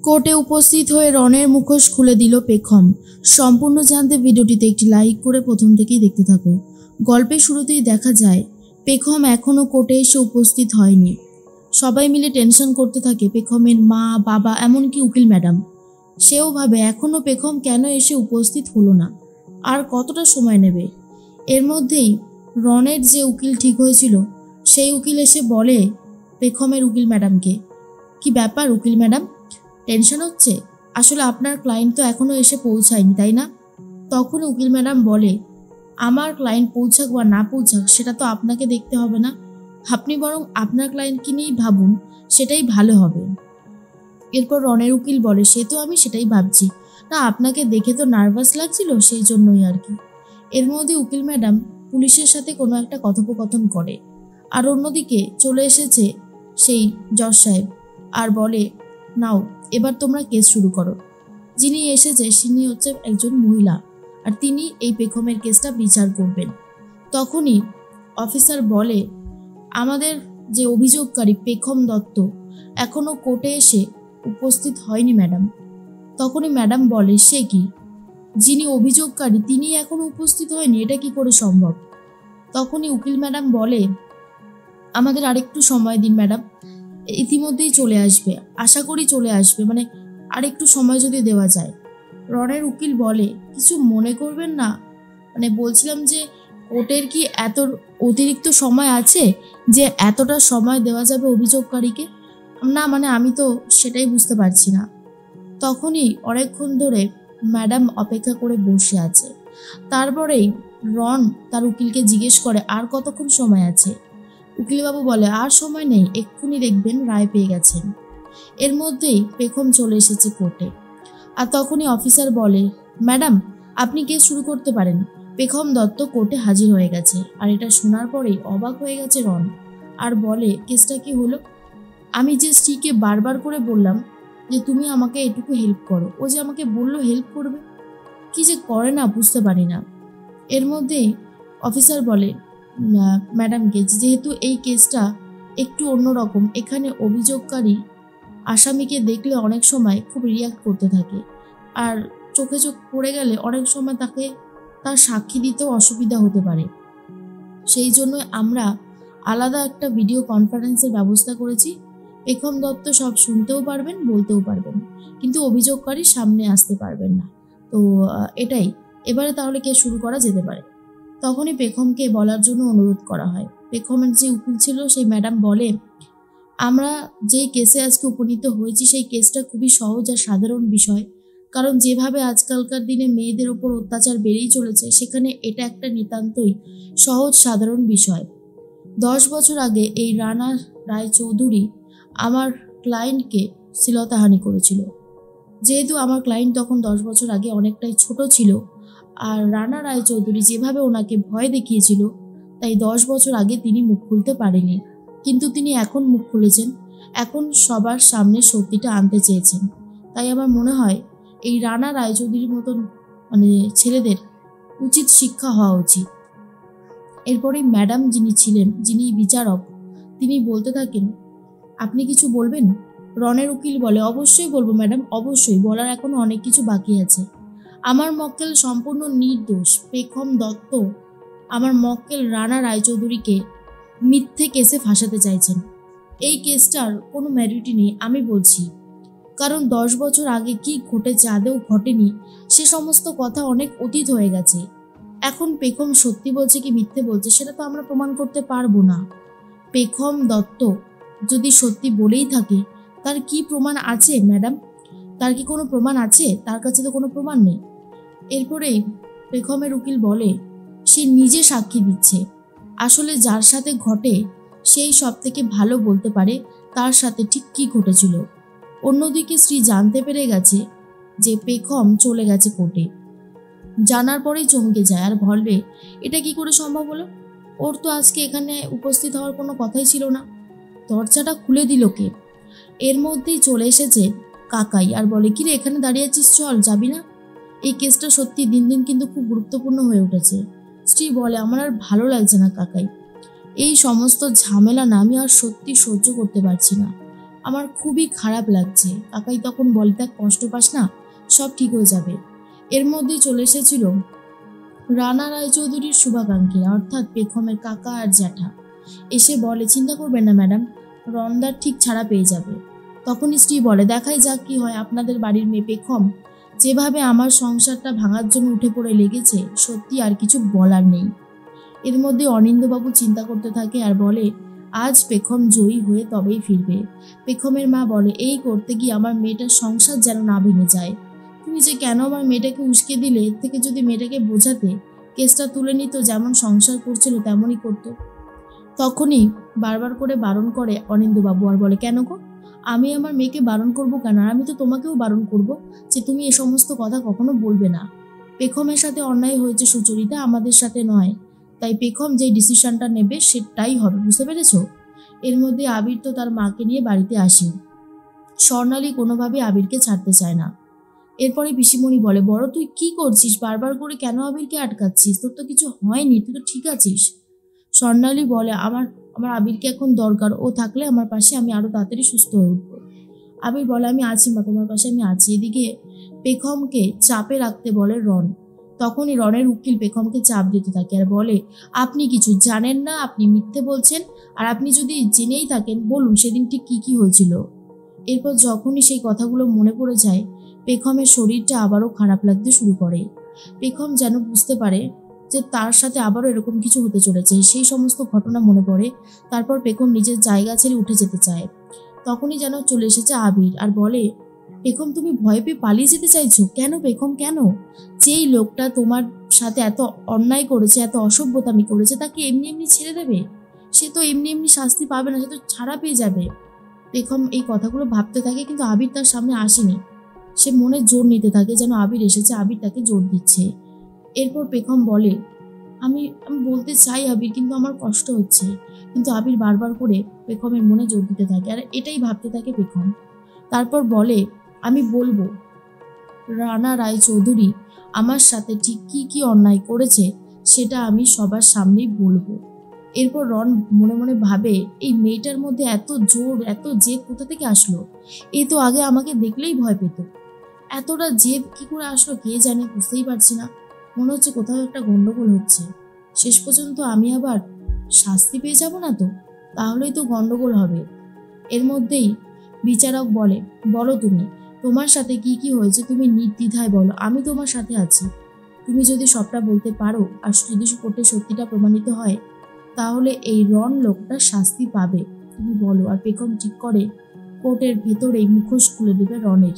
কোর্টে উপস্থিত হয়ে রনের মুখোশ খুলে দিল পেখম। সম্পূর্ণ জানতে ভিডিওটিতে একটি লাইক করে প্রথম থেকেই দেখতে থাকো। গল্পের শুরুতেই দেখা যায় পেখম এখনও কোর্টে এসে উপস্থিত হয়নি। সবাই মিলে টেনশন করতে থাকে, পেখমের মা, বাবা, এমনকি উকিল ম্যাডাম। সেও ভাবে এখনও পেখম কেন এসে উপস্থিত হলো না, আর কতটা সময় নেবে। এর মধ্যেই রনের যে উকিল ঠিক হয়েছিল সেই উকিল এসে বলে পেখমের উকিল ম্যাডামকে, কি ব্যাপার উকিল ম্যাডাম, টেনশন হচ্ছে? আসলে আপনার ক্লায়েন্ট তো এখনও এসে পৌঁছায়নি, তাই না? তখন উকিল ম্যাডাম বলে, আমার ক্লায়েন্ট পৌঁছাক বা না পৌঁছাক সেটা তো আপনাকে দেখতে হবে না, আপনি বরং আপনার ক্লায়েন্টকে নিয়েই ভাবুন, সেটাই ভালো হবে। এরপর রনের উকিল বলে, সে তো আমি সেটাই ভাবছি না, আপনাকে দেখে তো নার্ভাস লাগছিল, সেই জন্যই আর কি। এর মধ্যে উকিল ম্যাডাম পুলিশের সাথে কোনো একটা কথোপকথন করে, আর অন্যদিকে চলে এসেছে সেই জজ সাহেব আর বলে, নাও এবার তোমরা কেস শুরু করো। যিনি এসেছে তিনি হচ্ছে একজন মহিলা, আর তিনি এই পেখমের কেসটা বিচার করবেন। তখনই অফিসার বলে, আমাদের যে অভিযোগকারী পেখম দত্ত এখনও কোর্টে এসে উপস্থিত হয়নি ম্যাডাম। তখনই ম্যাডাম বলে, সে কি, যিনি অভিযোগকারী তিনি এখনো উপস্থিত হয়নি, এটা কি করে সম্ভব? তখনই উকিল ম্যাডাম বলে, আমাদের আরেকটু সময় দিন ম্যাডাম, ইতিমধ্যেই চলে আসবে, আশা করি চলে আসবে, মানে আরেকটু সময় যদি দেওয়া যায়। রনের উকিল বলে, কিছু মনে করবেন না, মানে বলছিলাম যে কোর্টের কি এত অতিরিক্ত সময় আছে যে এতটা সময় দেওয়া যাবে অভিযোগকারীকে? না মানে আমি তো সেটাই বুঝতে পারছি না। তখনই অনেকক্ষণ ধরে ম্যাডাম অপেক্ষা করে বসে আছে। তারপরেই রন তার উকিলকে জিজ্ঞেস করে, আর কতক্ষণ সময় আছে? উকিলবাবু বলে, আর সময় নেই, এক্ষুনি দেখবেন রায় পেয়ে গেছেন। এর মধ্যেই পেখম চলে এসেছে কোর্টে। আর তখনই অফিসার বলে, ম্যাডাম আপনি কেস শুরু করতে পারেন, পেখম দত্ত কোর্টে হাজির হয়ে গেছে। আর এটা শোনার পরেই অবাক হয়ে গেছে রন, আর বলে, কেসটা কি হলো? আমি যে স্ত্রীকে বারবার করে বললাম যে তুমি আমাকে এটুকু হেল্প করো, ও যে আমাকে বললো হেল্প করবে, কি যে করে না বুঝতে পারি না। এর মধ্যেই অফিসার বলে ম্যাডামকে, যেহেতু এই কেসটা একটু অন্যরকম, এখানে অভিযোগকারী আসামিকে দেখলে অনেক সময় খুব রিয়াক্ট করতে থাকে, আর চোখে চোখ পড়ে গেলে অনেক সময় তাকে তার সাক্ষী দিতেও অসুবিধা হতে পারে। সেই জন্য আমরা আলাদা একটা ভিডিও কনফারেন্সের ব্যবস্থা করেছি। পেখম দত্ত সব শুনতেও পারবেন, বলতেও পারবেন, কিন্তু অভিযোগকারী সামনে আসতে পারবেন না। তো এটাই, এবারে তাহলে কে শুরু করা যেতে পারে। তখনই পেখমকে বলার জন্য অনুরোধ করা হয়। পেখমের যে উকিল ছিল সেই ম্যাডাম বলে, আমরা যেই কেসে আজকে উপনীত হয়েছি সেই কেসটা খুবই সহজ আর সাধারণ বিষয়, কারণ যেভাবে আজকালকার দিনে মেয়েদের ওপর অত্যাচার বেড়েই চলেছে, সেখানে এটা একটা নিতান্তই সহজ সাধারণ বিষয়। 10 বছর আগে এই রানা রায়চৌধুরী আমার ক্লায়েন্টকে শ্লীলতাহানি করেছিল। যেহেতু আমার ক্লায়েন্ট তখন 10 বছর আগে অনেকটাই ছোট ছিল, আর রানা রায়চৌধুরী যেভাবে ওনাকে ভয় দেখিয়েছিল, তাই 10 বছর আগে তিনি মুখ খুলতে পারেনি, কিন্তু তিনি এখন মুখ খুলেছেন, এখন সবার সামনে সত্যিটা আনতে চেয়েছেন। তাই আমার মনে হয় এই রানা রায়চৌধুরীর মতন মানে ছেলেদের উচিত শিক্ষা হওয়া উচিত। এরপরেই ম্যাডাম যিনি ছিলেন, যিনি বিচারক, তিনি বলতে থাকেন, আপনি কিছু বলবেন? রনের উকিল বলে, অবশ্যই বলবো ম্যাডাম, অবশ্যই, বলার এখনো অনেক কিছু বাকি আছে। আমার মক্কেল সম্পূর্ণ নির্দোষ। পেখম দত্ত আমার মক্কেল রানা রায়চৌধুরীকে মিথ্যে কেসে ফাঁসাতে চাইছেন। এই কেসটার কোনো ম্যারিটি নেই, আমি বলছি, কারণ 10 বছর আগে কি ঘটেছে আদেও ঘটেনি, সে সমস্ত কথা অনেক অতীত হয়ে গেছে। এখন পেখম সত্যি বলছে কি মিথ্যে বলছে সেটা তো আমরা প্রমাণ করতে পারবো না। পেখম দত্ত যদি সত্যি বলেই থাকে, তার কি প্রমাণ আছে ম্যাডাম? তার কি কোনো প্রমাণ আছে? তার কাছে তো কোনো প্রমাণ নেই। এরপরেই পেখমের উকিল বলে, সে নিজে সাক্ষী দিচ্ছে। আসলে যার সাথে ঘটে সেই সব থেকে ভালো বলতে পারে তার সাথে ঠিক কী ঘটেছিল। অন্যদিকে স্ত্রী জানতে পেরে গেছে যে পেখম চলে গেছে কোর্টে। জানার পরেই চমকে যায় আর বলবে, এটা কি করে সম্ভব হলো? ওর তো আজকে এখানে উপস্থিত হওয়ার কোনো কথাই ছিল না। দরজাটা খুলে দিল কে? এর মধ্যেই চলে এসেছে কাকাই আর বলে, কিরে এখানে দাঁড়িয়ে আছিস, চল, যাবি না? এই কেসটা সত্যি দিন দিন কিন্তু খুব গুরুত্বপূর্ণ হয়ে উঠেছে। স্ত্রী বলে, আমার আর ভালো লাগছে না কাকাই, এই সমস্ত ঝামেলা না আমি আর সত্যি সহ্য করতে পারছি না। আমার খুবই খারাপ লাগছে। কাকাই তখন বলে, দেখ কষ্ট পাস না, সব ঠিক হয়ে যাবে। এর মধ্যেই চলে এসেছিল রানা রায়চৌধুরীর শুভাকাঙ্ক্ষীরা, অর্থাৎ পেখমের কাকা আর জ্যাঠা। এসে বলে, চিন্তা করবেন না ম্যাডাম, রনদার ঠিক ছাড়া পেয়ে যাবে। তখনই স্ত্রী বলে, দেখাই যাক কি হয়। আপনাদের বাড়ির মেয়ে পেখম যেভাবে আমার সংসারটা ভাঙার জন্য উঠে পড়ে লেগেছে, সত্যি আর কিছু বলার নেই। এর মধ্যে অনিন্দ্যবাবু চিন্তা করতে থাকে আর বলে, আজ পেখম জয়ী হয়ে তবেই ফিরবে। পেখমের মা বলে, এই করতে গিয়ে আমার মেয়েটার সংসার যেন না ভেঙে যায়। তুমি যে কেন আমার মেয়েটাকে উস্কে দিলে, এর থেকে যদি মেয়েটাকে বোঝাতে, কেসটা তুলে নিত, যেমন সংসার করছিল তেমনই করতো। তখনই বারবার করে বারণ করে অনিন্দ্যবাবু আর বলে, কেন গো, আমি আমার মেয়েকে বারণ করব কেন? আর আমি তো তোমাকেও বারণ করব যে তুমি এ সমস্ত কথা কখনো বলবে না। পেখমের সাথে অন্যায় হয়েছে সুচরিতা, আমাদের সাথে নয়। তাই পেখম যে ডিসিশনটা নেবে সেটাই হবে, বুঝতে পেরেছ? এর মধ্যে আবির তো তার মাকে নিয়ে বাড়িতে আসে। স্বর্ণালী কোনোভাবে আবিরকে ছাড়তে চায় না। এরপরে পিসিমণি বলে, বড় তুই কি করছিস? বারবার করে কেন আবিরকে আটকাচ্ছিস? তোর তো কিছু হয়নি, তুই তো ঠিক আছিস। স্বর্ণালী বলে, আমার আমার আবিরকে এখন দরকার, ও থাকলে আমার পাশে আমি আরো তাড়াতাড়ি সুস্থ হয়ে উঠবো। আবির বলে, আমি আছি মা, তোমার পাশে আমি আছি। এদিকে পেখমকে চাপে রাখতে বলে রন। তখনই রনের উকিল পেখমকে চাপ দিতে থাকে আর বলে, আপনি কিছু জানেন না, আপনি মিথ্যে বলছেন, আর আপনি যদি জেনেই থাকেন বলুন সেদিন ঠিক কি কি হয়েছিল। এরপর যখনই সেই কথাগুলো মনে পড়ে যায়, পেখমের শরীরটা আবারও খারাপ লাগতে শুরু করে। পেখম যেন বুঝতে পারে যে তার সাথে আবারও এরকম কিছু হতে চলেছে। সেই সমস্ত ঘটনা মনে পড়ে। তারপর পেখম নিজের জায়গা ছেড়ে উঠে যেতে চায়। তখনই যেন চলে এসেছে আবির আর বলে, পেখম তুমি ভয় পেয়ে পালিয়ে যেতে চাইছো কেন? পেখম কেন? যেই লোকটা তোমার সাথে এত অন্যায় করেছে, এত অসভ্যতামি করেছে, তাকে এমনি এমনি ছেড়ে দেবে? সে তো এমনি এমনি শাস্তি পাবে না, সে তো ছাড়া পেয়ে যাবে। পেখম এই কথাগুলো ভাবতে থাকে, কিন্তু আবির তার সামনে আসেনি। সে মনে জোর নিতে থাকে যেন আবির এসেছে, আবির তাকে জোর দিচ্ছে। এরপর পেখম বলে, আমি আমি বলতে চাই আবির, কিন্তু আমার কষ্ট হচ্ছে। কিন্তু আবির বারবার করে পেখমের মনে জোর দিতে থাকে আর এটাই ভাবতে থাকে পেখম। তারপর বলে, আমি বলবো রানা রায়চৌধুরী আমার সাথে ঠিক কি কি অন্যায় করেছে সেটা আমি সবার সামনেই বলবো। এরপর রন মনে মনে ভাবে, এই মেয়েটার মধ্যে এত জোর, এত জেদ কোথা থেকে আসলো? এ তো আগে আমাকে দেখলেই ভয় পেত, এতটা জেদ কি করে আসলো কে জানে, বুঝতেই পারছি না। মনে হচ্ছে কোথাও একটা গন্ডগোল হচ্ছে। শেষ পর্যন্ত আমি আবার শাস্তি পেয়ে যাব না তো? তাহলেই তো গন্ডগোল হবে। এর মধ্যেই বিচারক বলে, বলো তুমি, তোমার সাথে কি কি হয়েছে তুমি নির্দ্বিধায় বলো, আমি তোমার সাথে আছি। তুমি যদি সবটা বলতে পারো আর যদি কোর্টে সত্যিটা প্রমাণিত হয়, তাহলে এই রন লোকটা শাস্তি পাবে, তুমি বলো। আর পেখম ঠিক করে কোর্টের ভেতরেই মুখোশ খুলে দেবে রনের।